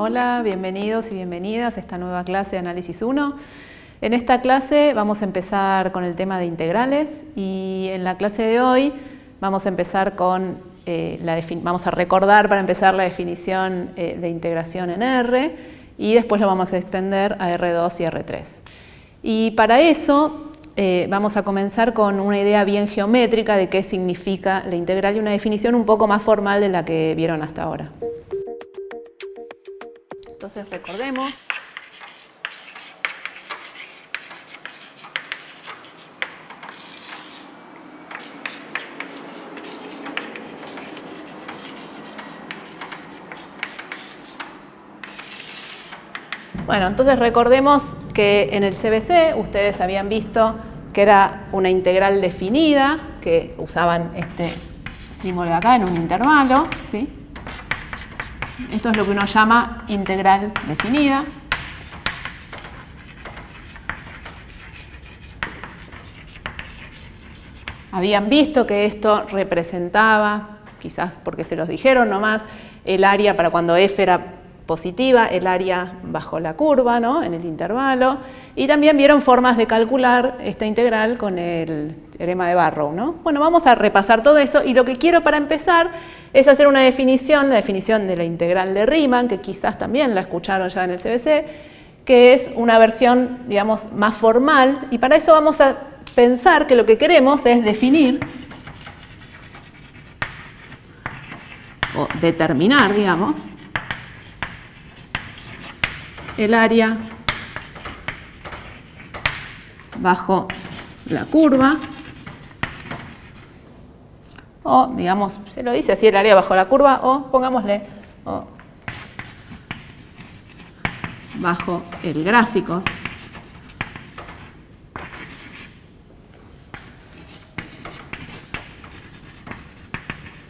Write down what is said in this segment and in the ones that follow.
Hola, bienvenidos y bienvenidas a esta nueva clase de Análisis 1. En esta clase vamos a empezar con el tema de integrales y en la clase de hoy vamos a empezar con, vamos a recordar para empezar la definición de integración en R y después lo vamos a extender a R2 y R3. Y para eso vamos a comenzar con una idea bien geométrica de qué significa la integral y una definición un poco más formal de la que vieron hasta ahora. Entonces recordemos entonces recordemos que en el CBC ustedes habían visto que era una integral definida, que usaban este símbolo de acá en un intervalo, ¿sí? Esto es lo que uno llama integral definida. Habían visto que esto representaba, quizás porque se los dijeron nomás, el área para cuando f era positiva, el área bajo la curva, ¿no? En el intervalo. Y también vieron formas de calcular esta integral con el teorema de Barrow, ¿no? Bueno, vamos a repasar todo eso y lo que quiero para empezar es hacer una definición, la definición de la integral de Riemann, que quizás también la escucharon ya en el CBC, que es una versión, digamos, más formal, y para eso vamos a pensar que lo que queremos es definir o determinar, digamos, el área bajo la curva, o digamos, se lo dice así, el área bajo la curva, o pongámosle bajo el gráfico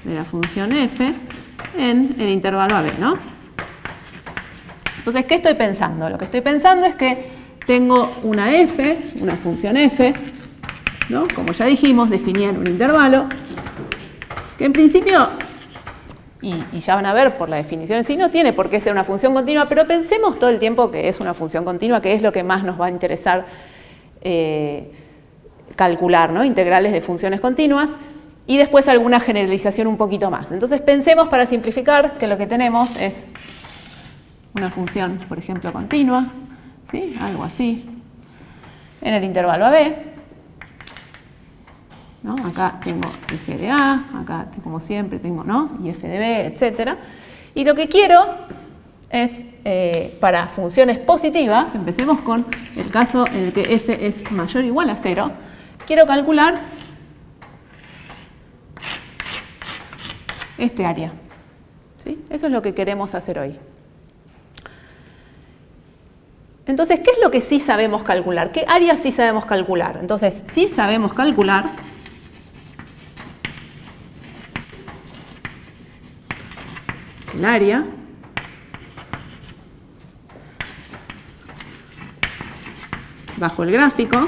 de la función f en el intervalo AB, ¿no? Entonces, ¿qué estoy pensando? Lo que estoy pensando es que tengo una f, una función f, ¿no? Como ya dijimos, definida en un intervalo, que en principio, y ya van a ver por la definición en sí, no tiene por qué ser una función continua, pero pensemos todo el tiempo que es una función continua, que es lo que más nos va a interesar calcular, ¿no? Integrales de funciones continuas, y después alguna generalización un poquito más. Entonces pensemos, para simplificar, que lo que tenemos es una función, por ejemplo, continua, ¿sí? Algo así, en el intervalo AB, ¿no? Acá tengo f de A, acá como siempre tengo, ¿no? Y f de B, etc. Y lo que quiero es, para funciones positivas, empecemos con el caso en el que f es mayor o igual a 0, quiero calcular este área, ¿sí? Eso es lo que queremos hacer hoy. Entonces, ¿qué es lo que sí sabemos calcular? ¿Qué área sí sabemos calcular? Entonces, sí sabemos calcular el área bajo el gráfico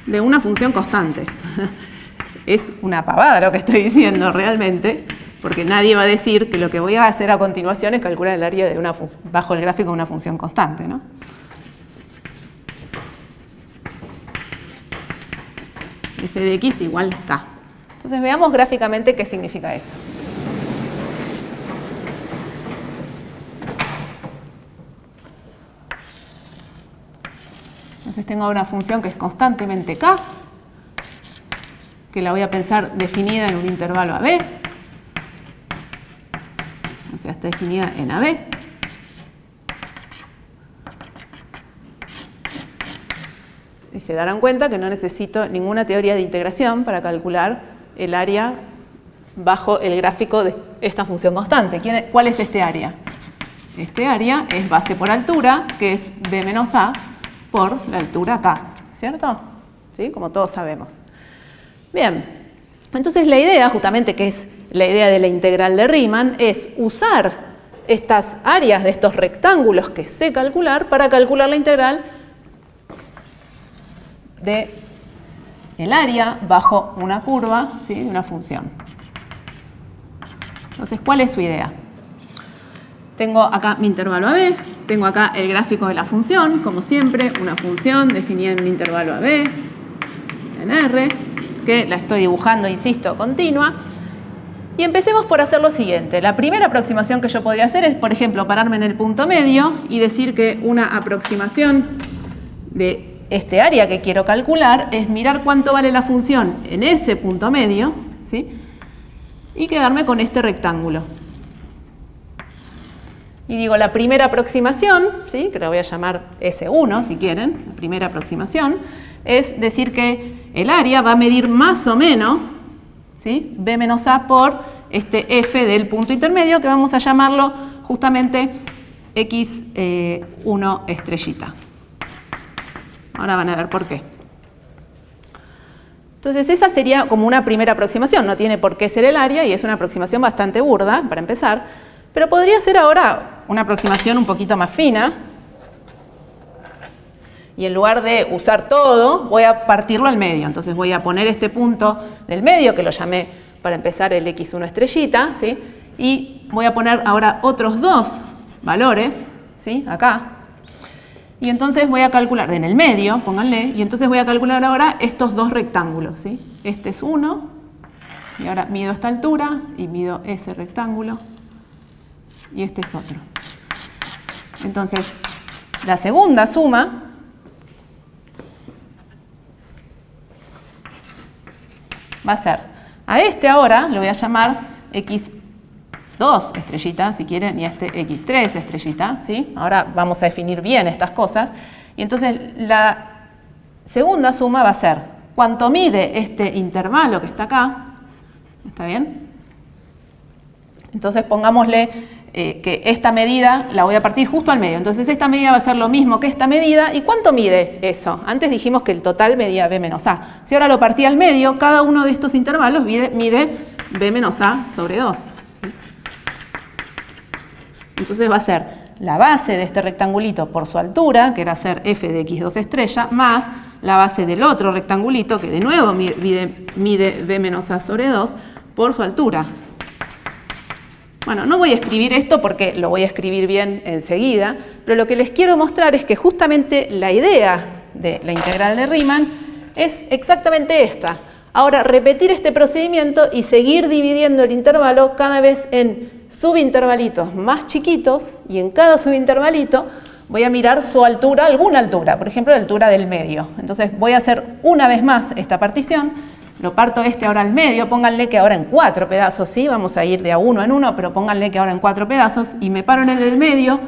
de una función constante. Es una pavada lo que estoy diciendo realmente, porque nadie va a decir que lo que voy a hacer a continuación es calcular el área de bajo el gráfico de una función constante, ¿no? F de x igual k. Entonces veamos gráficamente qué significa eso. Entonces tengo una función que es constantemente k, que la voy a pensar definida en un intervalo AB, o sea, está definida en AB. Y se darán cuenta que no necesito ninguna teoría de integración para calcular el área bajo el gráfico de esta función constante. ¿Cuál es este área? Este área es base por altura, que es B menos A por la altura K, ¿cierto? ¿Sí? Como todos sabemos. Bien, entonces la idea, justamente que es la idea de la integral de Riemann, es usar estas áreas de estos rectángulos que sé calcular para calcular la integral de el área bajo una curva, ¿sí? De una función. Entonces, ¿cuál es su idea? tengo acá mi intervalo AB, tengo acá el gráfico de la función, como siempre, una función definida en un intervalo AB, en R, que la estoy dibujando, insisto, continua. Y empecemos por hacer lo siguiente. La primera aproximación que yo podría hacer es, por ejemplo, pararme en el punto medio y decir que una aproximación de este área que quiero calcular es mirar cuánto vale la función en ese punto medio, ¿sí? Y quedarme con este rectángulo. Y digo, la primera aproximación, ¿sí? Que la voy a llamar S1 si quieren, la primera aproximación, es decir que el área va a medir más o menos, ¿sí? B menos A por este F del punto intermedio, que vamos a llamarlo justamente X1 estrellita. Ahora van a ver por qué. Entonces esa sería como una primera aproximación, no tiene por qué ser el área y es una aproximación bastante burda para empezar, pero podría ser ahora una aproximación un poquito más fina. Y en lugar de usar todo, voy a partirlo al medio. Entonces voy a poner este punto del medio, que lo llamé para empezar el X1 estrellita, ¿sí? Y voy a poner ahora otros dos valores, ¿sí? Acá. Y entonces voy a calcular, en el medio, pónganle, y entonces voy a calcular ahora estos dos rectángulos, ¿sí? Este es uno, y ahora mido esta altura, y mido ese rectángulo, y este es otro. Entonces, la segunda suma va a ser, a este ahora le voy a llamar X2 estrellita, si quieren, y a este X3 estrellita, ¿sí? Ahora vamos a definir bien estas cosas. Y entonces la segunda suma va a ser, ¿cuánto mide este intervalo que está acá? ¿Está bien? Entonces pongámosle que esta medida la voy a partir justo al medio. Entonces esta medida va a ser lo mismo que esta medida. ¿Y cuánto mide eso? Antes dijimos que el total medía B menos A. Si ahora lo partí al medio, cada uno de estos intervalos mide B menos A sobre 2. ¿Sí? Entonces va a ser la base de este rectangulito por su altura, que era ser F de X2 estrella, más la base del otro rectangulito, que de nuevo mide B menos A sobre 2, por su altura. Bueno, no voy a escribir esto porque lo voy a escribir bien enseguida, pero lo que les quiero mostrar es que justamente la idea de la integral de Riemann es exactamente esta. Ahora, repetir este procedimiento y seguir dividiendo el intervalo cada vez en subintervalitos más chiquitos, y en cada subintervalito voy a mirar su altura, alguna altura, por ejemplo la altura del medio. Entonces voy a hacer una vez más esta partición. Lo parto este ahora al medio, pónganle que ahora en 4 pedazos, ¿sí? Vamos a ir de a uno en uno, pero pónganle que ahora en 4 pedazos, y me paro en el del medio,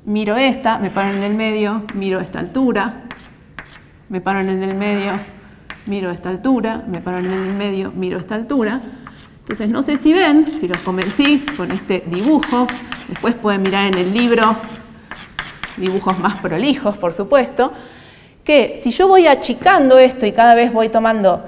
miro esta, me paro en el del medio, miro esta altura, me paro en el del medio, miro esta altura, me paro en el del medio, miro esta altura. Entonces no sé si ven, si los convencí con este dibujo, después pueden mirar en el libro dibujos más prolijos, por supuesto, que si yo voy achicando esto y cada vez voy tomando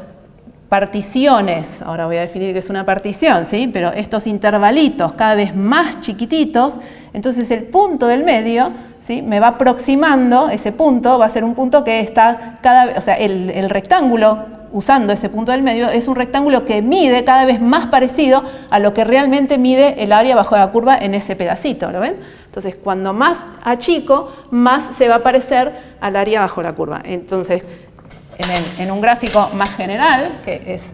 particiones, ahora voy a definir qué es una partición, ¿sí? Pero estos intervalitos cada vez más chiquititos, entonces el punto del medio, ¿sí? Me va aproximando, ese punto va a ser un punto que está cada vez, o sea, el rectángulo, usando ese punto del medio, es un rectángulo que mide cada vez más parecido a lo que realmente mide el área bajo la curva en ese pedacito, ¿lo ven? Entonces, cuando más achico, más se va a parecer al área bajo la curva. Entonces, en un gráfico más general, que es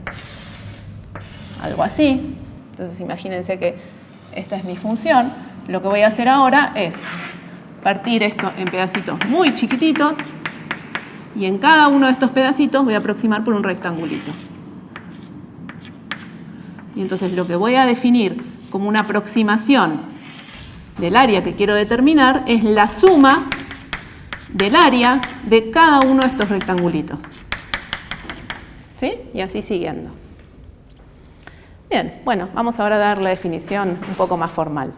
algo así, entonces imagínense que esta es mi función, lo que voy a hacer ahora es partir esto en pedacitos muy chiquititos, y en cada uno de estos pedacitos voy a aproximar por un rectangulito. Y entonces lo que voy a definir como una aproximación del área que quiero determinar es la suma del área de cada uno de estos rectangulitos. ¿Sí? Y así siguiendo. Bien, bueno, vamos ahora a dar la definición un poco más formal.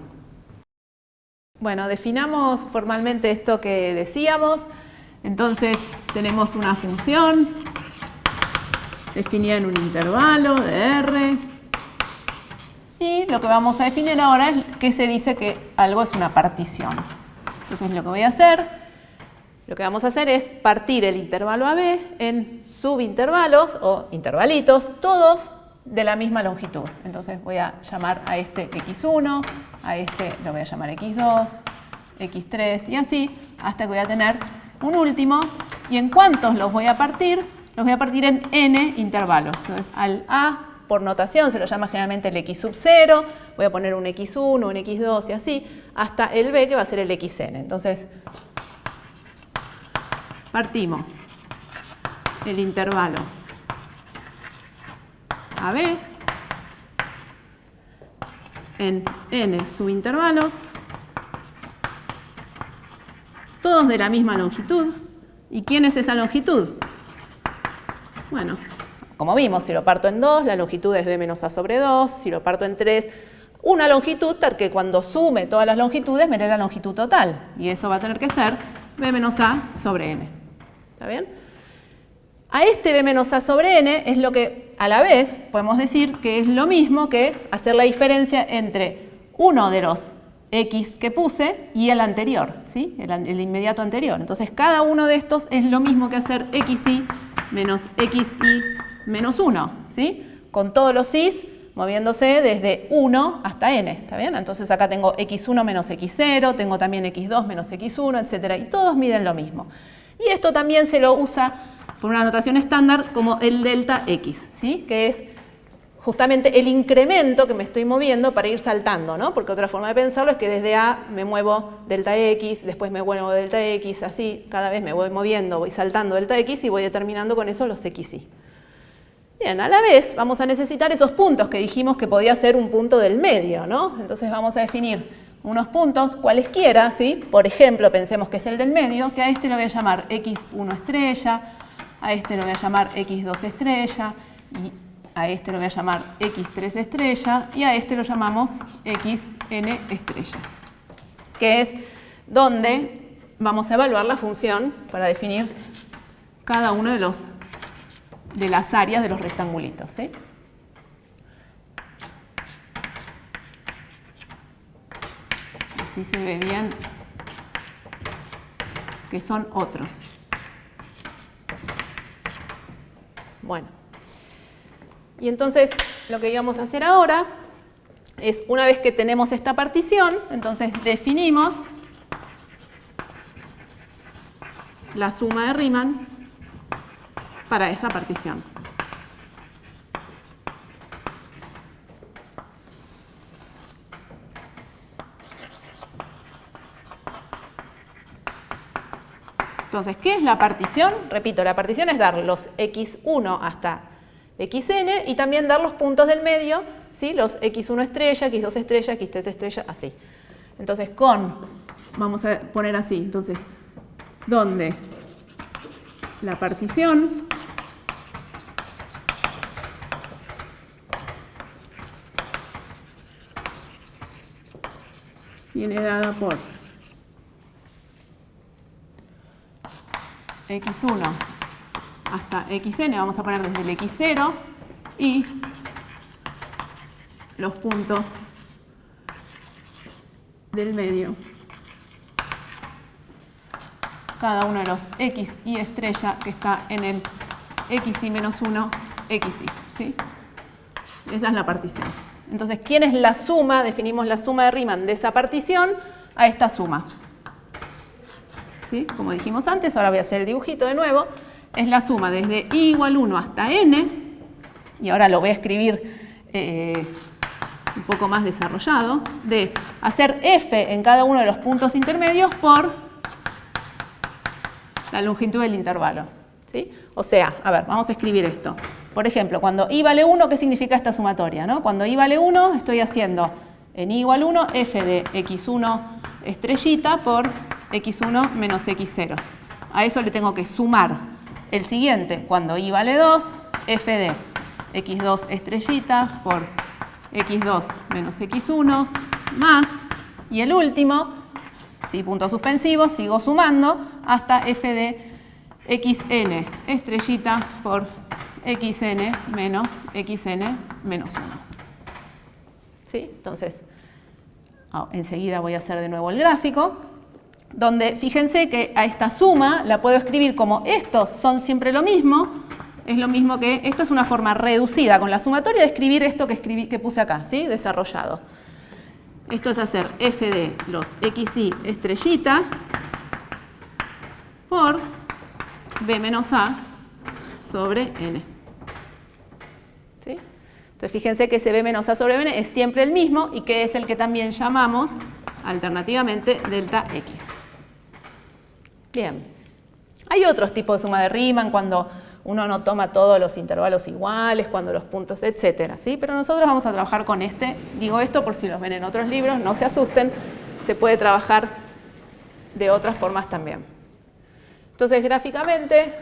Bueno, definamos formalmente esto que decíamos. Entonces tenemos una función definida en un intervalo de R, y lo que vamos a definir ahora es que se dice que algo es una partición. Entonces lo que vamos a hacer es partir el intervalo AB en subintervalos o intervalitos, todos de la misma longitud. Entonces voy a llamar a este x1, a este lo voy a llamar x2, x3 y así, hasta que voy a tener un último. ¿Y en cuántos los voy a partir? Los voy a partir en n intervalos. Entonces al a, por notación, se lo llama generalmente el x sub 0, voy a poner un x1, un x2 y así, hasta el b que va a ser el xn. Entonces partimos el intervalo AB en n subintervalos, todos de la misma longitud. ¿Y quién es esa longitud? Bueno, como vimos, si lo parto en 2, la longitud es b menos a sobre 2, si lo parto en 3, una longitud tal que cuando sume todas las longitudes me dé la longitud total, y eso va a tener que ser b menos a sobre n. ¿Está bien? A este b menos a sobre n es lo que a la vez podemos decir que es lo mismo que hacer la diferencia entre uno de los x que puse y el anterior, ¿sí? el inmediato anterior. Entonces cada uno de estos es lo mismo que hacer xy menos xy menos 1, ¿sí? Con todos los i's moviéndose desde 1 hasta n, ¿está bien? Entonces acá tengo x1 menos x0, tengo también x2 menos x1, etc. Y todos miden lo mismo. Y esto también se lo usa por una notación estándar como el delta x, ¿sí? Que es justamente el incremento que me estoy moviendo para ir saltando, ¿no? Porque otra forma de pensarlo es que desde A me muevo delta x, después me muevo delta x, así cada vez me voy moviendo, voy saltando delta x y voy determinando con eso los xy. Bien, a la vez vamos a necesitar esos puntos que dijimos que podía ser un punto del medio, ¿no? Entonces vamos a definir unos puntos cualesquiera, ¿sí? Por ejemplo, pensemos que es el del medio, que a este lo voy a llamar x1 estrella, a este lo voy a llamar x2 estrella, y a este lo voy a llamar x3 estrella, y a este lo llamamos xn estrella, que es donde vamos a evaluar la función para definir cada uno de las áreas de los rectangulitos, ¿sí? Así se ve bien que son otros. Bueno, y entonces lo que íbamos a hacer ahora es, una vez que tenemos esta partición, entonces definimos la suma de Riemann para esa partición. Entonces, ¿qué es la partición? Repito, la partición es dar los x1 hasta xn y también dar los puntos del medio, ¿sí? Los x1 estrella, x2 estrella, x3 estrella, así. Entonces, vamos a poner así, entonces, donde la partición viene dada por x1 hasta xn, vamos a poner desde el x0 y los puntos del medio, cada uno de los x y estrella que está en el xy menos 1, xy, ¿sí? Esa es la partición. Entonces, ¿quién es la suma? Definimos la suma de Riemann de esa partición a esta suma. ¿Sí? Como dijimos antes, ahora voy a hacer el dibujito de nuevo. Es la suma desde i igual 1 hasta n, y ahora lo voy a escribir un poco más desarrollado, de hacer f en cada uno de los puntos intermedios por la longitud del intervalo, ¿sí? O sea, a ver, vamos a escribir esto. Por ejemplo, cuando i vale 1, ¿qué significa esta sumatoria, no? Cuando i vale 1, estoy haciendo en i igual 1 f de x1 estrellita por x1 menos x0. A eso le tengo que sumar el siguiente, cuando i vale 2, f de x2 estrellita por x2 menos x1 más, y el último, ¿sí? Punto suspensivo, sigo sumando hasta f de xn estrellita por xn menos 1. ¿Sí? Entonces, enseguida voy a hacer de nuevo el gráfico, donde fíjense que a esta suma la puedo escribir como estos son siempre lo mismo, es lo mismo que, esta es una forma reducida con la sumatoria de escribir esto que puse acá, ¿sí? Desarrollado. Esto es hacer f de los xi estrellita por b menos a sobre n. ¿Sí? Entonces fíjense que ese b menos a sobre n es siempre el mismo y que es el que también llamamos alternativamente delta x. Bien. Hay otros tipos de suma de Riemann cuando uno no toma todos los intervalos iguales, cuando los puntos, etcétera, ¿sí? Pero nosotros vamos a trabajar con este. Digo esto por si los ven en otros libros, no se asusten, se puede trabajar de otras formas también. Entonces, gráficamente,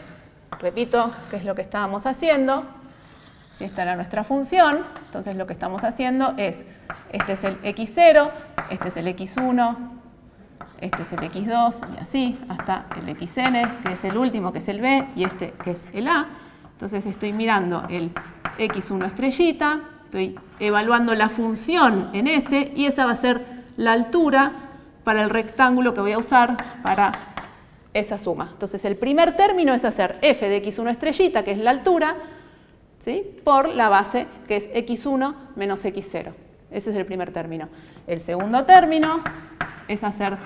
repito qué es lo que estábamos haciendo. Si esta era nuestra función, entonces lo que estamos haciendo es, este es el x0, este es el x1, este es el x2 y así hasta el xn, que es el último, que es el b, y este que es el a. Entonces estoy mirando el x1 estrellita, estoy evaluando la función en S y esa va a ser la altura para el rectángulo que voy a usar para esa suma. Entonces el primer término es hacer f de x1 estrellita, que es la altura, ¿sí? Por la base, que es x1 menos x0. Ese es el primer término. El segundo término es hacer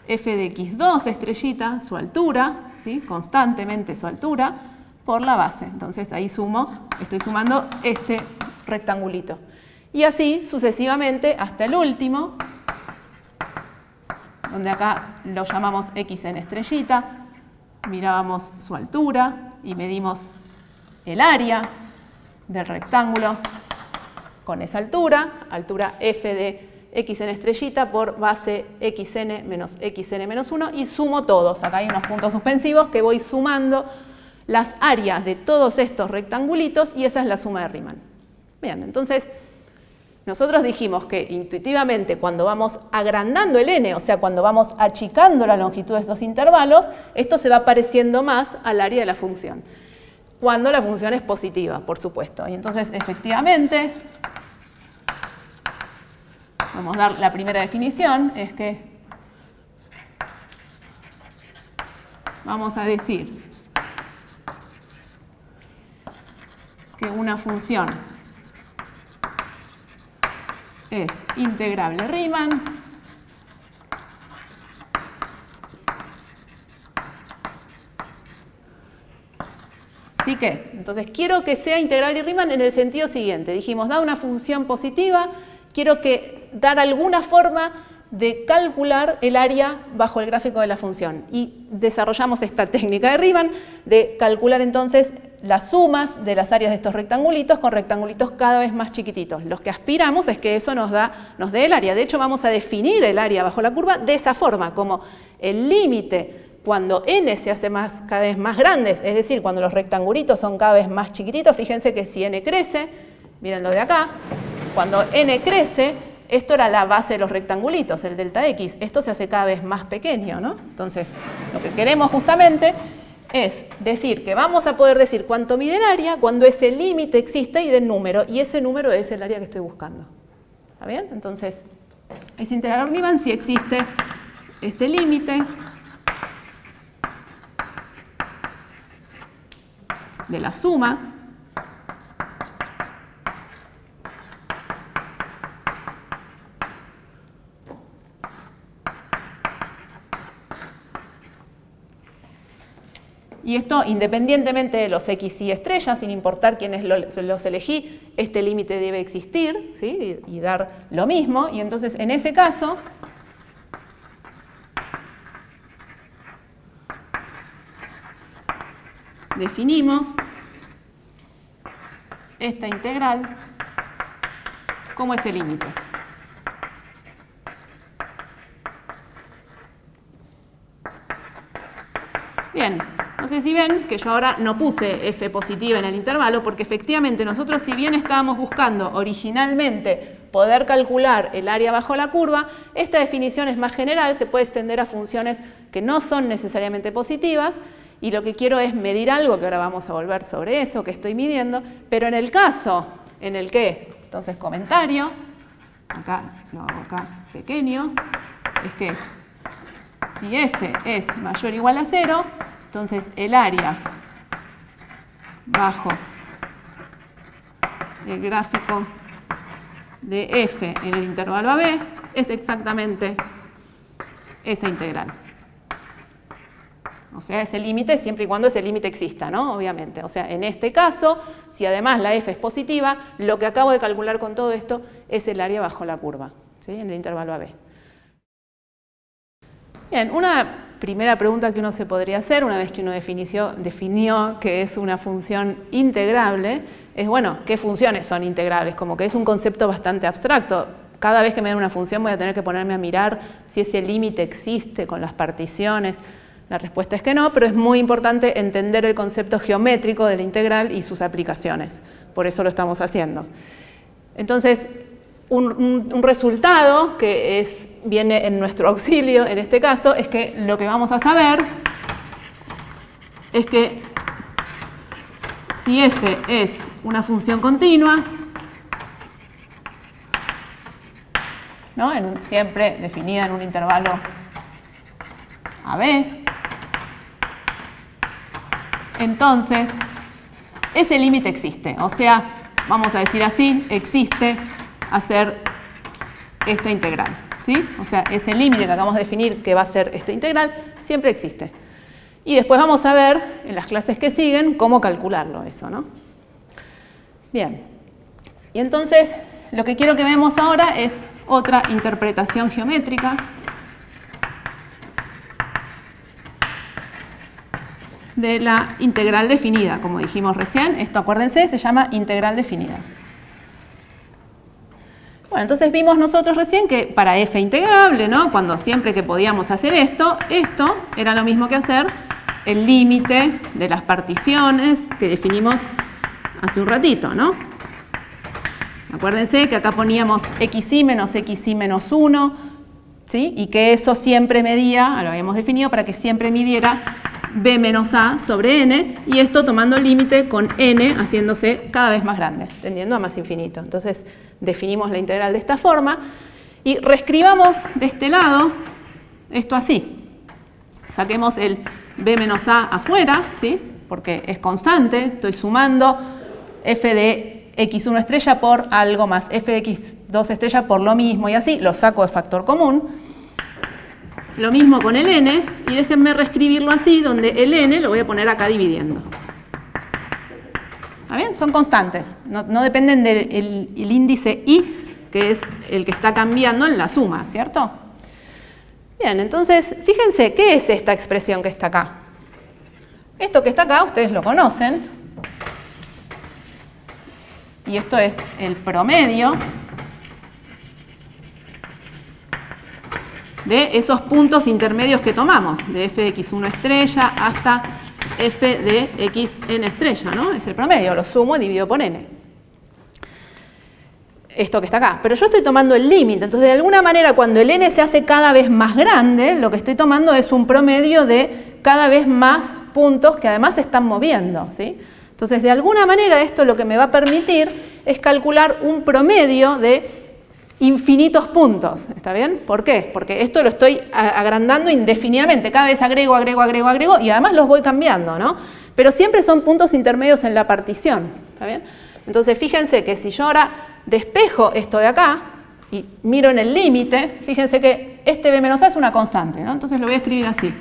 f de x2 estrellita, su altura, ¿sí? Constantemente su altura, por la base. Entonces ahí sumo, estoy sumando este rectangulito. Y así sucesivamente hasta el último, donde acá lo llamamos xn estrellita, mirábamos su altura y medimos el área del rectángulo con esa altura, altura f de xn estrellita por base xn menos 1 y sumo todos. Acá hay unos puntos suspensivos que voy sumando las áreas de todos estos rectangulitos y esa es la suma de Riemann. Bien, entonces nosotros dijimos que intuitivamente cuando vamos agrandando el n, o sea, cuando vamos achicando la longitud de estos intervalos, esto se va pareciendo más al área de la función. Cuando la función es positiva, por supuesto. Y entonces, efectivamente, vamos a dar la primera definición, es que vamos a decir que una función es integrable Riemann ¿sí que? Entonces quiero que sea integrable Riemann en el sentido siguiente. Dijimos, da una función positiva, quiero dar alguna forma de calcular el área bajo el gráfico de la función. Y desarrollamos esta técnica de Riemann de calcular entonces las sumas de las áreas de estos rectangulitos con rectangulitos cada vez más chiquititos. Lo que aspiramos es que eso nos dé el área. De hecho, vamos a definir el área bajo la curva de esa forma, como el límite cuando n se hace cada vez más grandes, es decir, cuando los rectangulitos son cada vez más chiquititos. Fíjense que si n crece, miren lo de acá, cuando n crece, esto era la base de los rectangulitos, el delta x, esto se hace cada vez más pequeño, ¿no? Entonces, lo que queremos justamente es decir que vamos a poder decir cuánto mide el área cuando ese límite existe y den número, y ese número es el área que estoy buscando. ¿Está bien? Entonces, es integral Riemann si existe este límite de las sumas y esto independientemente de los x y estrellas, sin importar quiénes los elegí, este límite debe existir, ¿sí? y dar lo mismo, y entonces en ese caso definimos esta integral como ese límite. Bien, no sé si ven que yo ahora no puse f positiva en el intervalo porque efectivamente nosotros, si bien estábamos buscando originalmente poder calcular el área bajo la curva, esta definición es más general, se puede extender a funciones que no son necesariamente positivas. Y lo que quiero es medir algo, que ahora vamos a volver sobre eso que estoy midiendo, pero en el caso en el que, entonces comentario, acá lo hago acá pequeño, es que si f es mayor o igual a 0, entonces el área bajo el gráfico de f en el intervalo AB es exactamente esa integral. O sea, ese límite siempre y cuando ese límite exista, ¿no? Obviamente. O sea, en este caso, si además la f es positiva, lo que acabo de calcular con todo esto es el área bajo la curva, ¿sí? En el intervalo AB. Bien, una primera pregunta que uno se podría hacer una vez que uno definió que es una función integrable es, bueno, ¿qué funciones son integrables? Como que es un concepto bastante abstracto. Cada vez que me den una función voy a tener que ponerme a mirar si ese límite existe con las particiones. La respuesta es que no, pero es muy importante entender el concepto geométrico de la integral y sus aplicaciones. Por eso lo estamos haciendo. Entonces, un resultado que viene en nuestro auxilio, en este caso, es que lo que vamos a saber es que si f es una función continua, ¿no? Siempre definida en un intervalo AB, entonces ese límite existe. O sea, vamos a decir así, existe hacer esta integral, ¿sí? O sea, ese límite que acabamos de definir que va a ser esta integral, siempre existe. Y después vamos a ver, en las clases que siguen, cómo calcularlo eso, ¿no? Bien. Y entonces, lo que quiero que veamos ahora es otra interpretación geométrica de la integral definida, como dijimos recién. Esto, acuérdense, se llama integral definida. Bueno, entonces vimos nosotros recién que para f integrable, ¿no? Cuando siempre que podíamos hacer esto era lo mismo que hacer el límite de las particiones que definimos hace un ratito, ¿no? Acuérdense que acá poníamos xy menos xy menos 1, ¿sí? Y que eso siempre medía, lo habíamos definido, para que siempre midiera b menos a sobre n, y esto tomando el límite con n haciéndose cada vez más grande, tendiendo a más infinito. Entonces definimos la integral de esta forma y reescribamos de este lado esto así. Saquemos el b menos a afuera, ¿sí? Porque es constante, estoy sumando f de x1 estrella por algo más f de x2 estrella por lo mismo y así, lo saco de factor común. Lo mismo con el n, y déjenme reescribirlo así, donde el n lo voy a poner acá dividiendo. ¿Está bien? Son constantes, no dependen del índice i, que es el que está cambiando en la suma, ¿cierto? Bien, entonces, fíjense, ¿qué es esta expresión que está acá? Esto que está acá, ustedes lo conocen, y esto es el promedio de esos puntos intermedios que tomamos, de f de x1 estrella hasta f de xn estrella, ¿no? Es el promedio, lo sumo y divido por n. Esto que está acá. Pero yo estoy tomando el límite, entonces de alguna manera cuando el n se hace cada vez más grande, lo que estoy tomando es un promedio de cada vez más puntos que además se están moviendo, ¿sí? Entonces de alguna manera esto lo que me va a permitir es calcular un promedio de infinitos puntos, ¿está bien? ¿Por qué? Porque esto lo estoy agrandando indefinidamente, cada vez agrego y además los voy cambiando, ¿no? Pero siempre son puntos intermedios en la partición, ¿está bien? Entonces fíjense que si yo ahora despejo esto de acá y miro en el límite, fíjense que este b menos a es una constante, ¿no? Entonces lo voy a escribir así.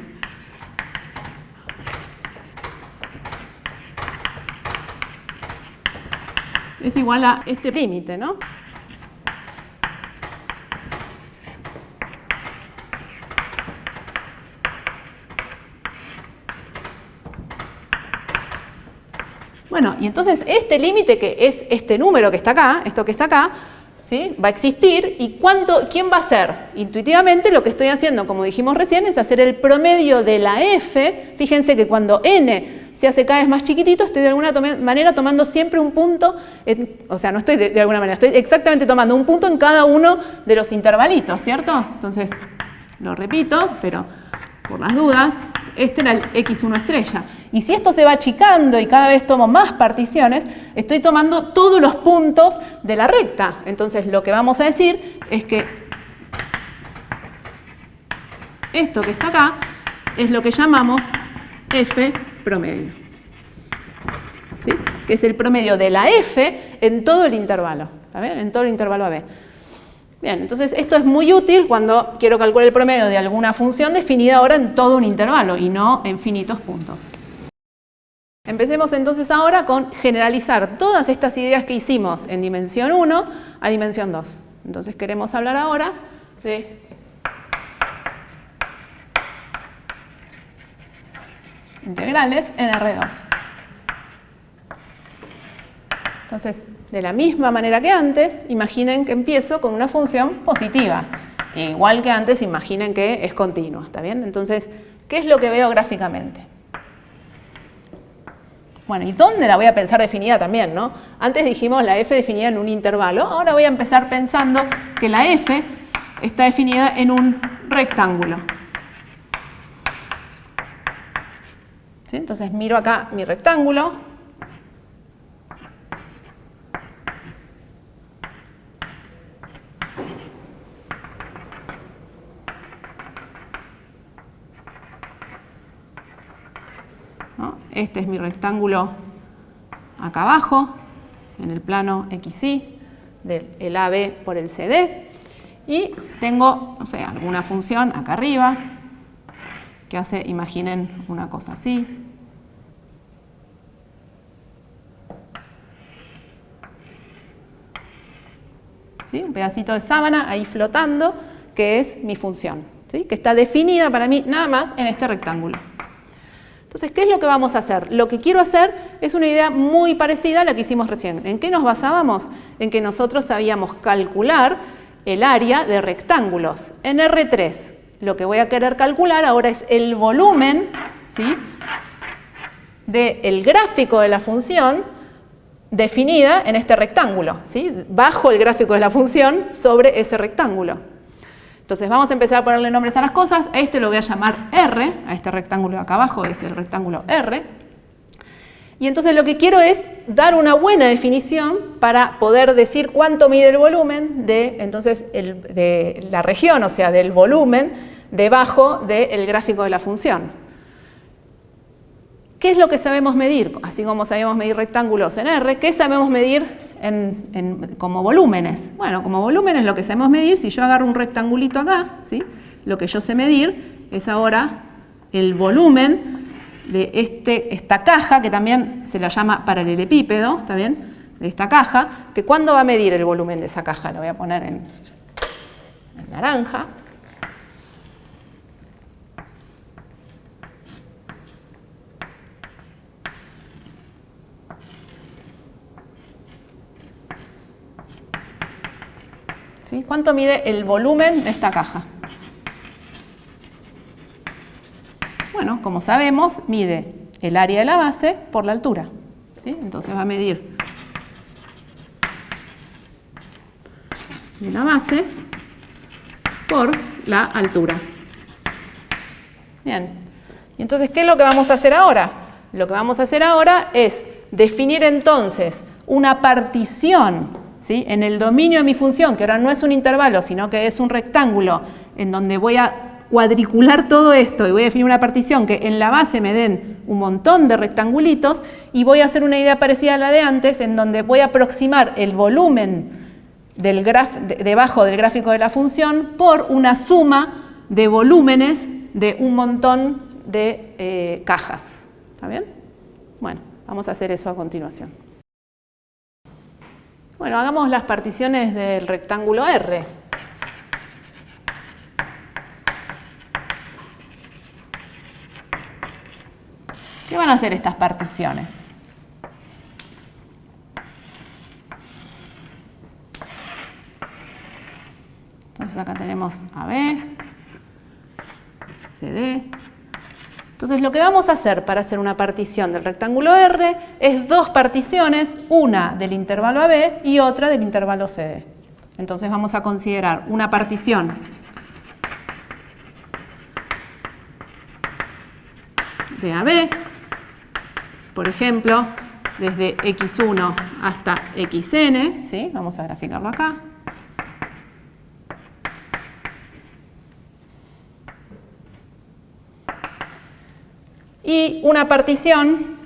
Es igual a este límite, ¿no? Bueno, y entonces este límite que es este número que está acá, esto que está acá, ¿sí? Va a existir. ¿Y quién va a ser? Intuitivamente lo que estoy haciendo, como dijimos recién, es hacer el promedio de la f. Fíjense que cuando n se hace cada vez más chiquitito, estoy de alguna manera tomando siempre un punto, o sea, no estoy de alguna manera, estoy exactamente tomando un punto en cada uno de los intervalitos, ¿cierto? Entonces, lo repito, pero por las dudas, este era el x1 estrella. Y si esto se va achicando y cada vez tomo más particiones, estoy tomando todos los puntos de la recta. Entonces lo que vamos a decir es que esto que está acá es lo que llamamos f promedio. ¿sí? Que es el promedio de la f en todo el intervalo, ¿está bien? En todo el intervalo AB. Bien, entonces esto es muy útil cuando quiero calcular el promedio de alguna función definida ahora en todo un intervalo y no en finitos puntos. Empecemos entonces ahora con generalizar todas estas ideas que hicimos en dimensión 1 a dimensión 2. Entonces queremos hablar ahora de integrales en R2. Entonces, de la misma manera que antes, imaginen que empiezo con una función positiva. Igual que antes, imaginen que es continua, ¿está bien? Entonces, ¿qué es lo que veo gráficamente? Bueno, ¿y dónde la voy a pensar definida también, no? Antes dijimos la f definida en un intervalo, ahora voy a empezar pensando que la f está definida en un rectángulo. ¿Sí? Entonces miro acá mi rectángulo. ¿No? Este es mi rectángulo acá abajo, en el plano XY, del AB por el CD. Y tengo, no sé, alguna función acá arriba que hace, imaginen, una cosa así. ¿Sí? Un pedacito de sábana ahí flotando, que es mi función, ¿sí? Que está definida para mí nada más en este rectángulo. Entonces, ¿qué es lo que vamos a hacer? Lo que quiero hacer es una idea muy parecida a la que hicimos recién. ¿En qué nos basábamos? En que nosotros sabíamos calcular el área de rectángulos. En R3, lo que voy a querer calcular ahora es el volumen, ¿sí?, del gráfico de la función definida en este rectángulo, ¿sí?, bajo el gráfico de la función sobre ese rectángulo. Entonces vamos a empezar a ponerle nombres a las cosas. A este lo voy a llamar R, a este rectángulo de acá abajo es el rectángulo R. Y entonces lo que quiero es dar una buena definición para poder decir cuánto mide el volumen de la región, o sea, del volumen debajo del gráfico de la función. ¿Qué es lo que sabemos medir? Así como sabemos medir rectángulos en R, ¿qué sabemos medir como volúmenes? Bueno, como volúmenes lo que sabemos medir, si yo agarro un rectangulito acá, ¿sí?, lo que yo sé medir es ahora el volumen de esta caja, que también se la llama paralelepípedo, ¿está bien?, de esta caja, que ¿cuándo va a medir el volumen de esa caja? Lo voy a poner en naranja. ¿Sí? ¿Cuánto mide el volumen de esta caja? Bueno, como sabemos, mide el área de la base por la altura, ¿sí? Entonces va a medir la base por la altura. Bien. Y entonces, ¿qué es lo que vamos a hacer ahora? Lo que vamos a hacer ahora es definir entonces una partición, ¿sí?, en el dominio de mi función, que ahora no es un intervalo, sino que es un rectángulo, en donde voy a cuadricular todo esto y voy a definir una partición que en la base me den un montón de rectangulitos, y voy a hacer una idea parecida a la de antes, en donde voy a aproximar el volumen debajo del gráfico de la función por una suma de volúmenes de un montón de cajas. ¿Está bien? Bueno, vamos a hacer eso a continuación. Bueno, hagamos las particiones del rectángulo R. ¿Qué van a hacer estas particiones? Entonces acá tenemos AB, CD. Entonces lo que vamos a hacer para hacer una partición del rectángulo R es dos particiones, una del intervalo AB y otra del intervalo CD. Entonces vamos a considerar una partición de AB, por ejemplo, desde X1 hasta XN, ¿sí? Vamos a graficarlo acá. Y una partición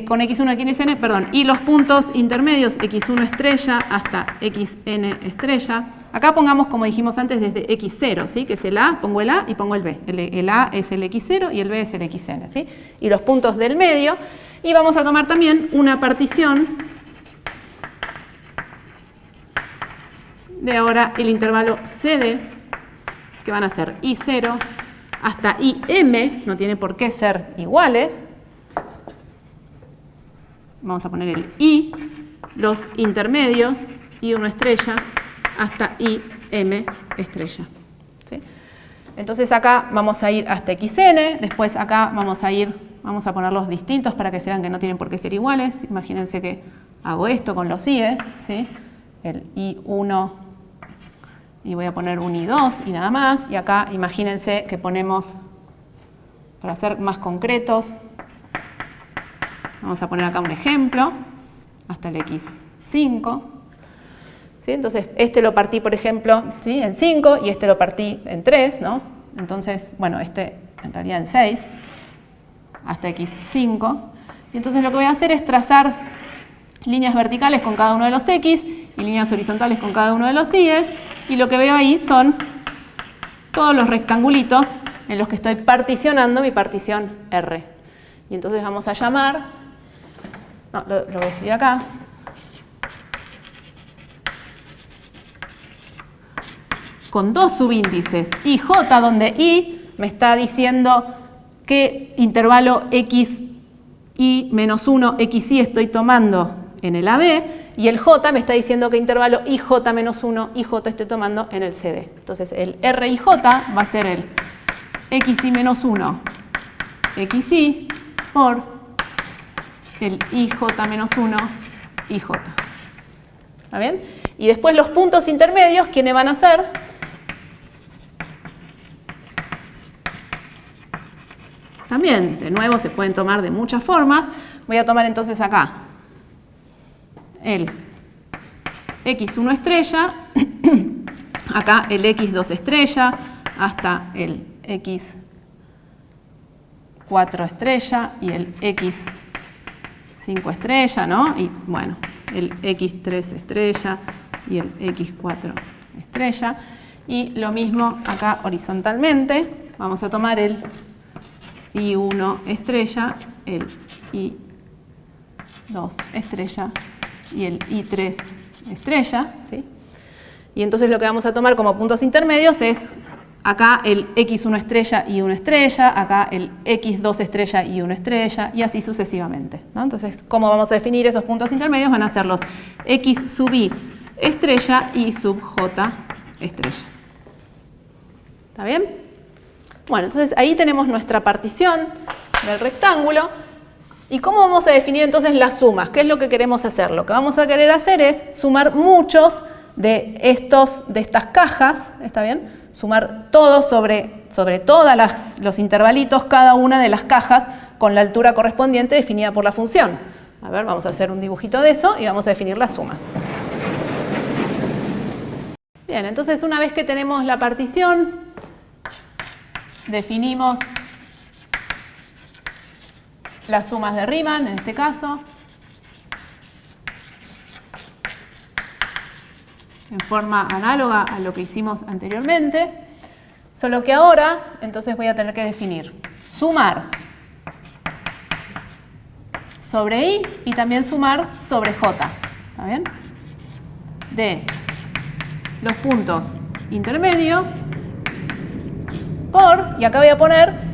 con x1, xn, perdón, y los puntos intermedios x1 estrella hasta xn estrella. Acá pongamos, como dijimos antes, desde x0, ¿sí? Que es el A, pongo el A y pongo el B. El A es el x0 y el B es el xn, ¿sí? Y los puntos del medio. Y vamos a tomar también una partición de ahora el intervalo CD, que van a ser I0 hasta IM, no tiene por qué ser iguales. Vamos a poner el I, los intermedios, I1 estrella hasta IM estrella. ¿Sí? Entonces acá vamos a ir hasta XN, después acá vamos a ponerlos distintos para que se vean que no tienen por qué ser iguales. Imagínense que hago esto con los I's, ¿sí? El I1 y voy a poner un I2 y nada más. Y acá imagínense que ponemos, para ser más concretos, vamos a poner acá un ejemplo, hasta el X5. ¿Sí? Entonces, este lo partí, por ejemplo, ¿sí? En 5 y este lo partí en 3, ¿no? Entonces, bueno, este en realidad en 6, hasta X5. Y entonces lo que voy a hacer es trazar líneas verticales con cada uno de los X y líneas horizontales con cada uno de los Y's. Y lo que veo ahí son todos los rectangulitos en los que estoy particionando mi partición R. Y entonces vamos a llamar, no, lo voy a escribir acá. Con dos subíndices, IJ, donde I me está diciendo qué intervalo XI menos 1, XI estoy tomando en el AB, y el J me está diciendo qué intervalo IJ menos 1, IJ estoy tomando en el CD. Entonces el RIJ va a ser el XI menos 1, XI, por el IJ menos 1, IJ. ¿Está bien? Y después los puntos intermedios, ¿quiénes van a ser? También, de nuevo, se pueden tomar de muchas formas. Voy a tomar entonces acá el X1 estrella, acá el X2 estrella, hasta el X4 estrella y el X5 estrella, ¿no? Y bueno, el X3 estrella y el X4 estrella. Y lo mismo acá horizontalmente. Vamos a tomar el I1 estrella, el I2 estrella y el I3 estrella, ¿sí? Y entonces lo que vamos a tomar como puntos intermedios es acá el X1 estrella y 1 estrella, acá el X2 estrella y 1 estrella, y así sucesivamente, ¿no? Entonces, ¿cómo vamos a definir esos puntos intermedios? Van a ser los X sub I estrella y sub J estrella. ¿Está bien? Bueno, entonces ahí tenemos nuestra partición del rectángulo. ¿Y cómo vamos a definir entonces las sumas? ¿Qué es lo que queremos hacer? Lo que vamos a querer hacer es sumar muchos de estas cajas, ¿está bien? Sumar todos sobre todos los intervalitos, cada una de las cajas con la altura correspondiente definida por la función. A ver, vamos a hacer un dibujito de eso y vamos a definir las sumas. Bien, entonces una vez que tenemos la partición, definimos las sumas de Riemann, en este caso, en forma análoga a lo que hicimos anteriormente, solo que ahora entonces voy a tener que definir sumar sobre I y también sumar sobre J, ¿está bien? De los puntos intermedios por, y acá voy a poner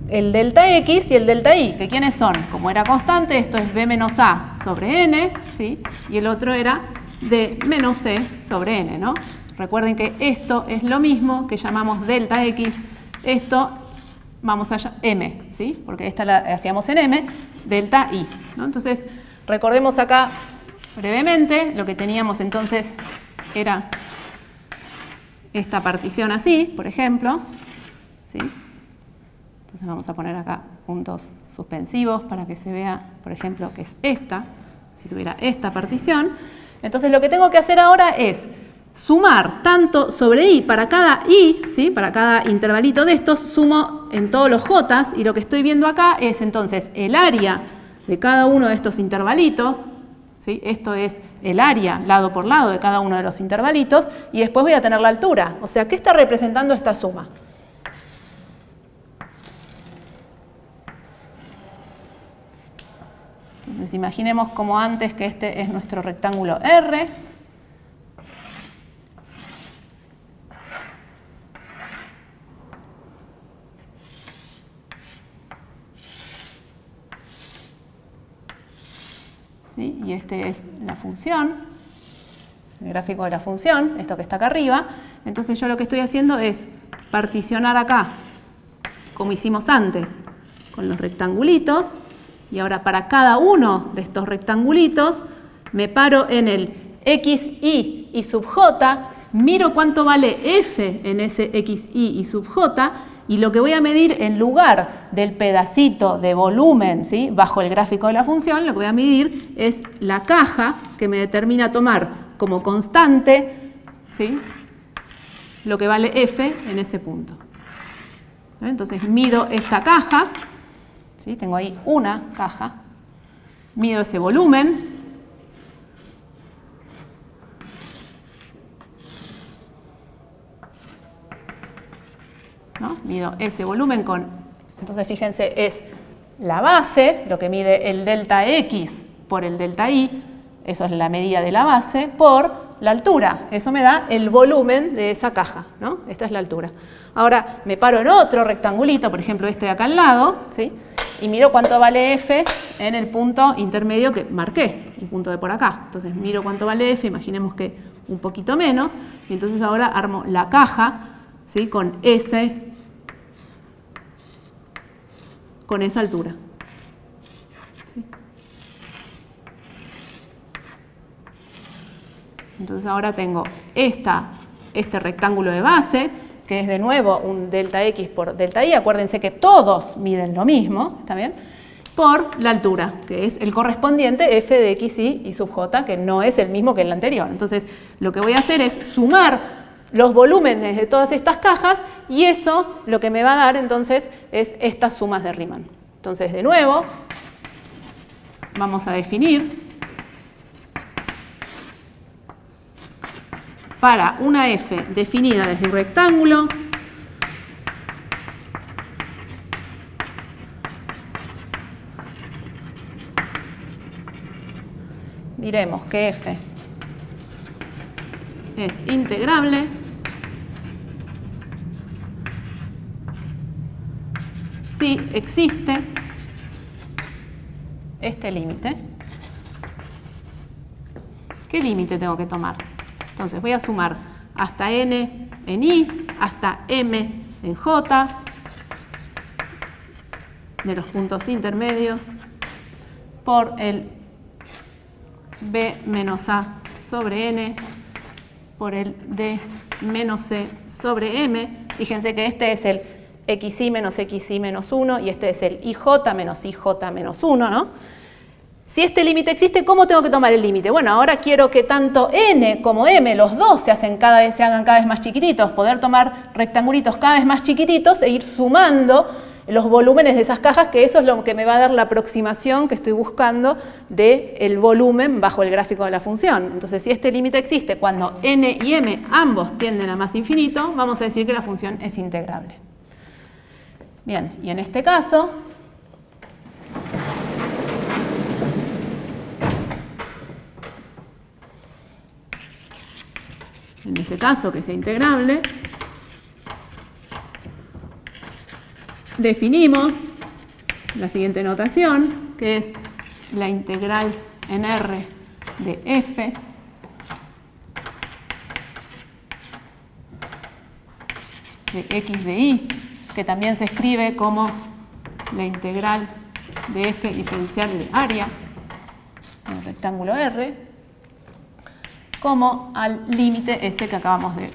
el delta X y el delta Y, que ¿quiénes son? Como era constante, esto es B menos A sobre N, ¿sí? Y el otro era D menos C sobre N, ¿no? Recuerden que esto es lo mismo que llamamos delta X, esto vamos a M, ¿sí? Porque esta la hacíamos en M, delta Y, ¿no? Entonces, recordemos acá brevemente, lo que teníamos entonces era esta partición así, por ejemplo, ¿sí? Entonces vamos a poner acá puntos suspensivos para que se vea, por ejemplo, que es esta, si tuviera esta partición. Entonces lo que tengo que hacer ahora es sumar tanto sobre I para cada I, ¿sí? Para cada intervalito de estos, sumo en todos los J, y lo que estoy viendo acá es entonces el área de cada uno de estos intervalitos, ¿sí? Esto es el área lado por lado de cada uno de los intervalitos, y después voy a tener la altura. O sea, ¿qué está representando esta suma? Entonces imaginemos como antes que este es nuestro rectángulo R. ¿Sí? Y este es la función, el gráfico de la función, esto que está acá arriba. Entonces yo lo que estoy haciendo es particionar acá, como hicimos antes, con los rectangulitos. Y ahora para cada uno de estos rectangulitos me paro en el xy y sub j, miro cuánto vale f en ese xy y sub j, y lo que voy a medir en lugar del pedacito de volumen, ¿sí?, bajo el gráfico de la función, lo que voy a medir es la caja que me determina tomar como constante, ¿sí?, lo que vale f en ese punto. Entonces mido esta caja, ¿sí?, tengo ahí una caja, mido ese volumen, ¿no? Mido ese volumen con, entonces fíjense, es la base, lo que mide el delta x por el delta y, eso es la medida de la base, por la altura. Eso me da el volumen de esa caja, ¿no? Esta es la altura. Ahora me paro en otro rectangulito, por ejemplo este de acá al lado, ¿sí?, y miro cuánto vale f en el punto intermedio que marqué, el punto de por acá. Entonces miro cuánto vale f, imaginemos que un poquito menos, y entonces ahora armo la caja, ¿sí?, con esa altura. ¿Sí? Entonces ahora tengo este rectángulo de base, que es de nuevo un delta x por delta y, acuérdense que todos miden lo mismo, ¿está bien?, por la altura, que es el correspondiente f de xy y sub j, que no es el mismo que el anterior. Entonces lo que voy a hacer es sumar los volúmenes de todas estas cajas, y eso lo que me va a dar entonces es estas sumas de Riemann. Entonces de nuevo vamos a definir para una f definida desde un rectángulo, diremos que f es integrable si existe este límite. ¿Qué límite tengo que tomar? Entonces voy a sumar hasta n en i, hasta m en j, de los puntos intermedios, por el b menos a sobre n, por el d menos c sobre m. Fíjense que este es el xy menos 1 y este es el ij menos ij menos 1, ¿no? Si este límite existe, ¿cómo tengo que tomar el límite? Bueno, ahora quiero que tanto n como m, los dos, se hagan cada vez más chiquititos, poder tomar rectangulitos cada vez más chiquititos e ir sumando los volúmenes de esas cajas, que eso es lo que me va a dar la aproximación que estoy buscando del volumen bajo el gráfico de la función. Entonces, si este límite existe cuando n y m ambos tienden a más infinito, vamos a decir que la función es integrable. Bien, y en este caso, en ese caso que sea integrable, definimos la siguiente notación, que es la integral en R de f de x de y, que también se escribe como la integral de f diferencial de área en el rectángulo R, como al límite ese que acabamos de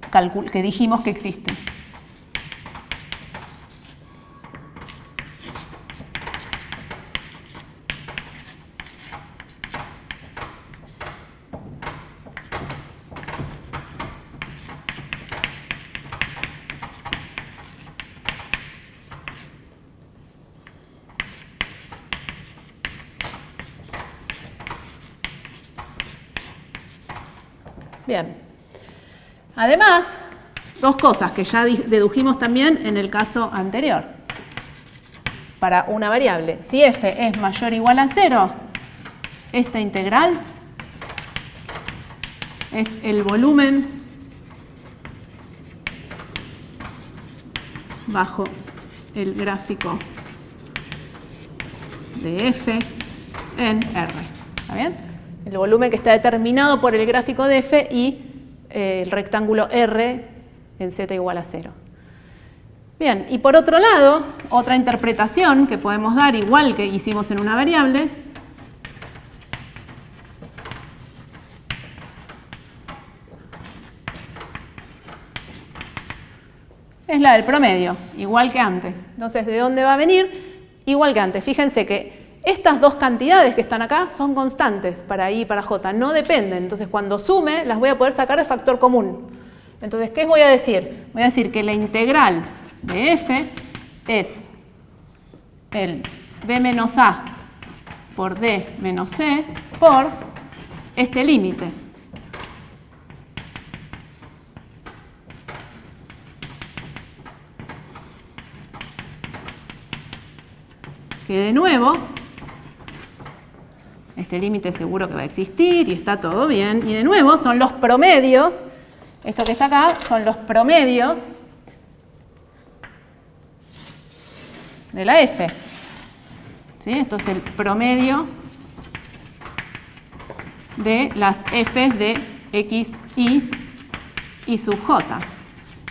calcular, que dijimos que existe. Bien. Además, dos cosas que ya dedujimos también en el caso anterior. Para una variable, si f es mayor o igual a 0, esta integral es el volumen bajo el gráfico de f en R. ¿Está bien? El volumen que está determinado por el gráfico de f y el rectángulo R en z igual a 0. Bien, y por otro lado, otra interpretación que podemos dar, igual que hicimos en una variable, es la del promedio, igual que antes. Entonces, ¿de dónde va a venir? Igual que antes. Fíjense que estas dos cantidades que están acá son constantes para i y para j, no dependen. Entonces, cuando sume, las voy a poder sacar de factor común. Entonces, ¿qué voy a decir? Voy a decir que la integral de f es el b menos a por d menos c por este límite. Que de nuevo, este límite seguro que va a existir y está todo bien. Y de nuevo son los promedios, esto que está acá son los promedios de la f. ¿Sí? Esto es el promedio de las f de x, y sub j.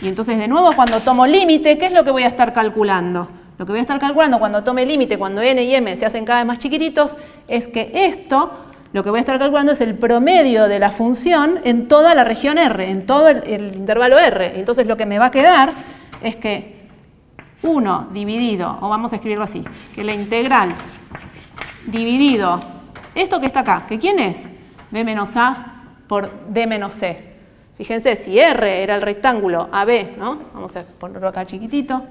Y entonces de nuevo cuando tomo límite, ¿qué es lo que voy a estar calculando? Lo que voy a estar calculando cuando tome límite, cuando n y m se hacen cada vez más chiquititos, es que esto, lo que voy a estar calculando es el promedio de la función en toda la región R, en todo el intervalo R. Entonces lo que me va a quedar es que 1 dividido, o vamos a escribirlo así, que la integral dividido, esto que está acá, ¿que quién es? B menos A por D menos C. Fíjense, si R era el rectángulo AB, ¿no? Vamos a ponerlo acá chiquitito.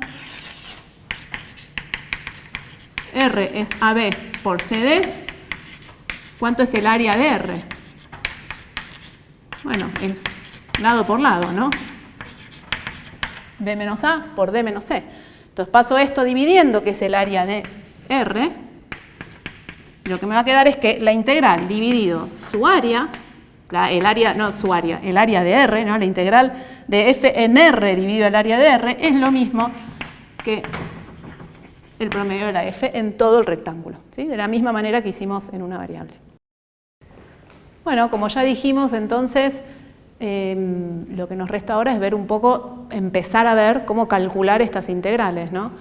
R es AB por CD. ¿Cuánto es el área de R? Bueno, es lado por lado, ¿no? B menos A por D menos C. Entonces paso esto dividiendo, que es el área de R. Lo que me va a quedar es que la integral dividido su área, el área de R, ¿no? La integral de f en R dividido el área de R es lo mismo que el promedio de la f en todo el rectángulo, ¿sí? De la misma manera que hicimos en una variable. Bueno, como ya dijimos, entonces lo que nos resta ahora es ver un poco, empezar a ver cómo calcular estas integrales, ¿no?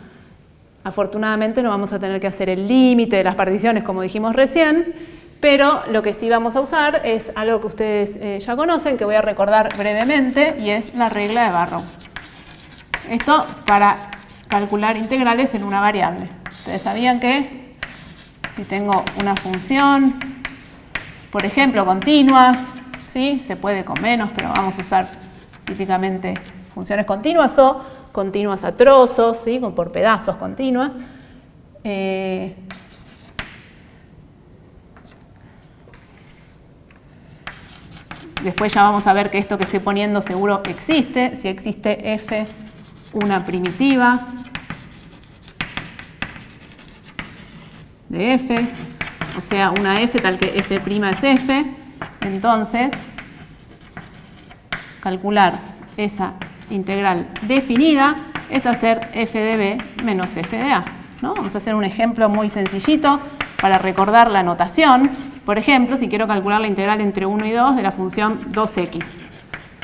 Afortunadamente no vamos a tener que hacer el límite de las particiones como dijimos recién, pero lo que sí vamos a usar es algo que ustedes ya conocen, que voy a recordar brevemente, y es la regla de Barrow. Esto para calcular integrales en una variable. Ustedes sabían que si tengo una función, por ejemplo, continua, ¿sí? Se puede con menos, pero vamos a usar típicamente funciones continuas o continuas a trozos, ¿sí? Por pedazos continuas. Después ya vamos a ver que esto que estoy poniendo seguro existe. Si existe f, una primitiva de f, o sea, una f tal que f' es f, entonces calcular esa integral definida es hacer f de b menos f de a, ¿no? Vamos a hacer un ejemplo muy sencillito para recordar la notación. Por ejemplo, si quiero calcular la integral entre 1 y 2 de la función 2x.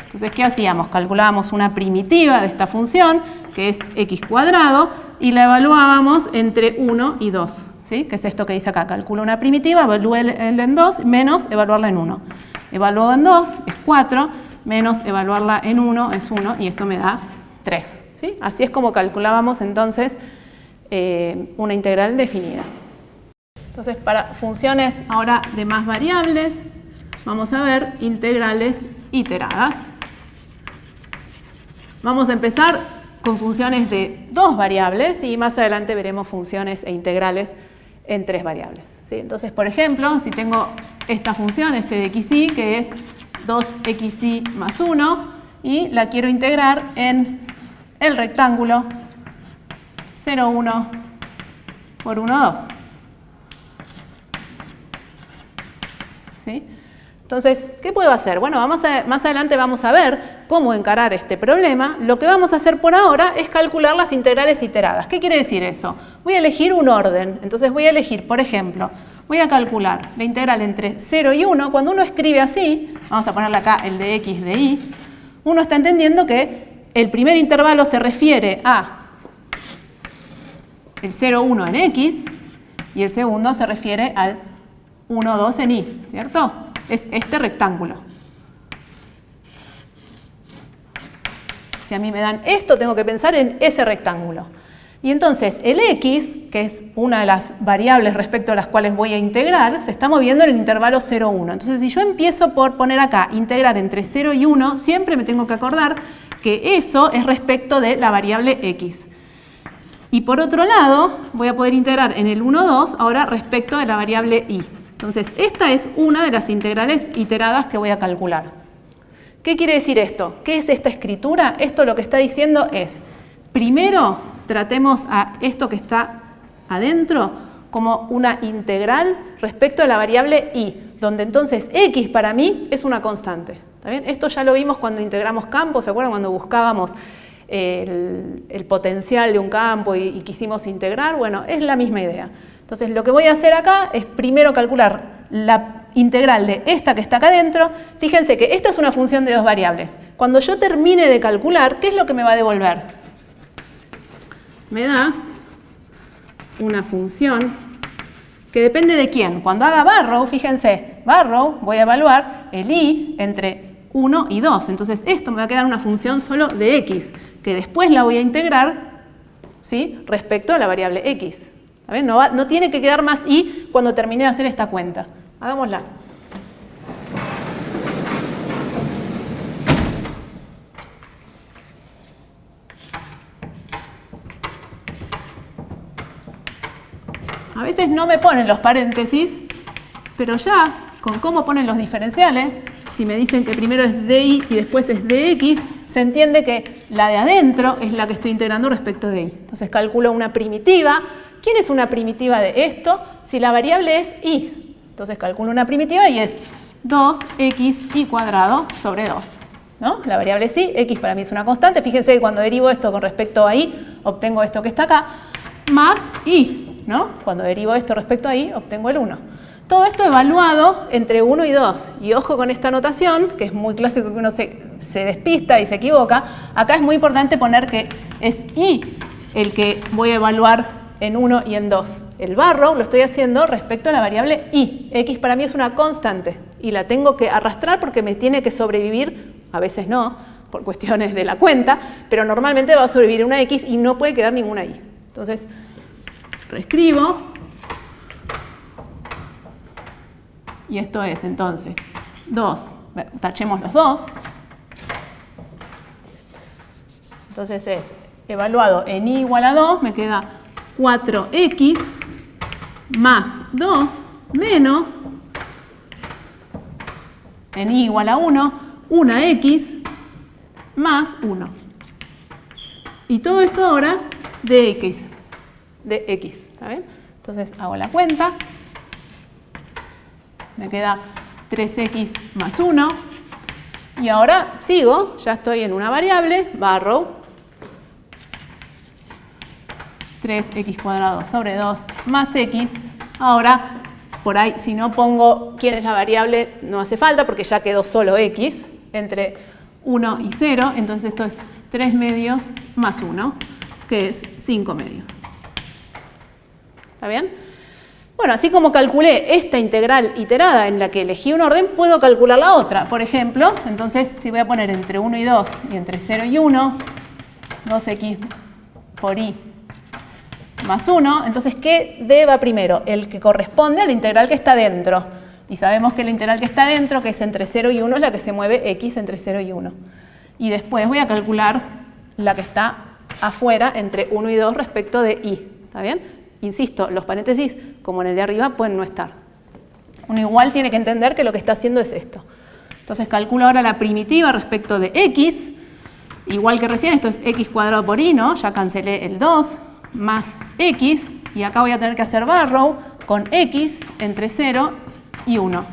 Entonces, ¿qué hacíamos? Calculábamos una primitiva de esta función, que es x cuadrado, y la evaluábamos entre 1 y 2. ¿Sí? Que es esto que dice acá, calculo una primitiva, evalúo en 2, menos evaluarla en 1. Evalúo en 2 es 4, menos evaluarla en 1 es 1, y esto me da 3. ¿Sí? Así es como calculábamos entonces una integral definida. Entonces, para funciones ahora de más variables, vamos a ver integrales iteradas. Vamos a empezar con funciones de 2 variables y más adelante veremos funciones e integrales en 3 variables. ¿Sí? Entonces, por ejemplo, si tengo esta función f de xy, que es 2xy más 1 y la quiero integrar en el rectángulo 0, 1 por 1, 2. ¿Sí? Entonces, ¿qué puedo hacer? Bueno, más adelante vamos a ver cómo encarar este problema. Lo que vamos a hacer por ahora es calcular las integrales iteradas. ¿Qué quiere decir eso? Voy a elegir un orden. Entonces voy a elegir, por ejemplo, voy a calcular la integral entre 0 y 1. Cuando uno escribe así, vamos a ponerle acá el de x de y, uno está entendiendo que el primer intervalo se refiere a el 0, 1 en x y el segundo se refiere al 1, 2 en y, ¿cierto? Es este rectángulo. Si a mí me dan esto, tengo que pensar en ese rectángulo. Y entonces el x, que es una de las variables respecto a las cuales voy a integrar, se está moviendo en el intervalo 0, 1. Entonces si yo empiezo por poner acá integrar entre 0 y 1, siempre me tengo que acordar que eso es respecto de la variable x. Y por otro lado, voy a poder integrar en el 1, 2, ahora respecto de la variable y. Entonces, esta es una de las integrales iteradas que voy a calcular. ¿Qué quiere decir esto? ¿Qué es esta escritura? Esto lo que está diciendo es, primero tratemos a esto que está adentro como una integral respecto a la variable y, donde entonces x para mí es una constante. ¿Está bien? Esto ya lo vimos cuando integramos campos, ¿se acuerdan? Cuando buscábamos el potencial de un campo y quisimos integrar, bueno, es la misma idea. Entonces lo que voy a hacer acá es primero calcular la integral de esta que está acá adentro. Fíjense que esta es una función de dos variables. Cuando yo termine de calcular, ¿qué es lo que me va a devolver? Me da una función que depende de quién. Cuando haga Barrow, fíjense, Barrow voy a evaluar el y entre 1 y 2. Entonces esto me va a quedar una función solo de x, que después la voy a integrar, ¿sí?, respecto a la variable x. No tiene que quedar más y cuando termine de hacer esta cuenta. Hagámosla. A veces no me ponen los paréntesis, pero ya con cómo ponen los diferenciales, si me dicen que primero es de y después es de x, se entiende que la de adentro es la que estoy integrando respecto de y. Entonces calculo una primitiva. ¿Quién es una primitiva de esto? Si la variable es y. Entonces calculo una primitiva y es 2xy cuadrado sobre 2. ¿No? La variable es y, x para mí es una constante. Fíjense que cuando derivo esto con respecto a y, obtengo esto que está acá, más y, ¿no? Cuando derivo esto respecto a y, obtengo el 1. Todo esto evaluado entre 1 y 2. Y ojo con esta notación, que es muy clásico que uno se despista y se equivoca. Acá es muy importante poner que es y el que voy a evaluar en 1 y en 2. El Barrow lo estoy haciendo respecto a la variable y. X para mí es una constante y la tengo que arrastrar porque me tiene que sobrevivir, a veces no, por cuestiones de la cuenta, pero normalmente va a sobrevivir una X y no puede quedar ninguna Y. Entonces, reescribo. Y esto es entonces 2, tachemos los 2. Entonces es evaluado en y igual a 2, me queda 4x más 2 menos en y igual a 1, 1x más 1. Y todo esto ahora de x, ¿está bien? Entonces hago la cuenta. Me queda 3x más 1. Y ahora sigo, ya estoy en una variable, Barrow. 3x cuadrado sobre 2 más x. Ahora, por ahí, si no pongo quién es la variable, no hace falta porque ya quedó solo x entre 1 y 0. Entonces esto es 3 medios más 1, que es 5 medios. ¿Está bien? Bueno, así como calculé esta integral iterada en la que elegí un orden, puedo calcular la otra. Por ejemplo, entonces si voy a poner entre 1 y 2 y entre 0 y 1, 2x por y más 1, entonces ¿qué d va primero? El que corresponde a la integral que está dentro. Y sabemos que la integral que está dentro, que es entre 0 y 1, es la que se mueve x entre 0 y 1. Y después voy a calcular la que está afuera entre 1 y 2 respecto de y. ¿Está bien? Insisto, los paréntesis, como en el de arriba, pueden no estar. Uno igual tiene que entender que lo que está haciendo es esto. Entonces calculo ahora la primitiva respecto de x, igual que recién, esto es x cuadrado por y, ¿no? Ya cancelé el 2, más x, y acá voy a tener que hacer barrow con x entre 0 y 1.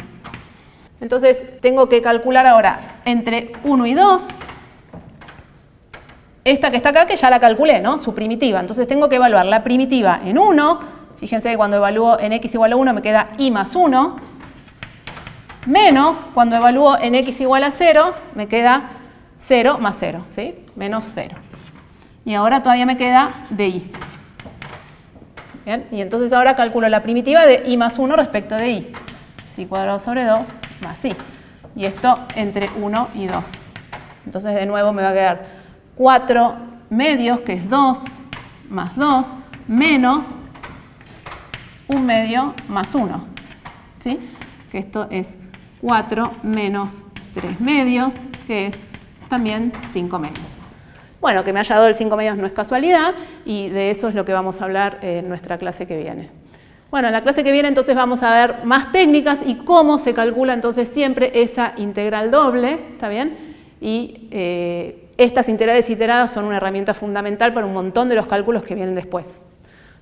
Entonces tengo que calcular ahora entre 1 y 2, esta que está acá, que ya la calculé, ¿no? Su primitiva. Entonces tengo que evaluar la primitiva en 1. Fíjense que cuando evalúo en x igual a 1 me queda y más 1. Menos, cuando evalúo en x igual a 0, me queda 0 más 0, ¿sí? Menos 0. Y ahora todavía me queda de y. ¿Bien? Y entonces ahora calculo la primitiva de y más 1 respecto de y. Y cuadrado sobre 2 más y. Y esto entre 1 y 2. Entonces de nuevo me va a quedar 4 medios, que es 2, más 2, menos 1 medio más 1. ¿Sí? Que esto es 4 menos 3 medios, que es también 5 medios. Bueno, que me haya dado el 5 medios no es casualidad, y de eso es lo que vamos a hablar en nuestra clase que viene. Bueno, en la clase que viene entonces vamos a ver más técnicas y cómo se calcula entonces siempre esa integral doble, ¿está bien? Y estas integrales iteradas son una herramienta fundamental para un montón de los cálculos que vienen después.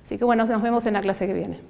Así que bueno, nos vemos en la clase que viene.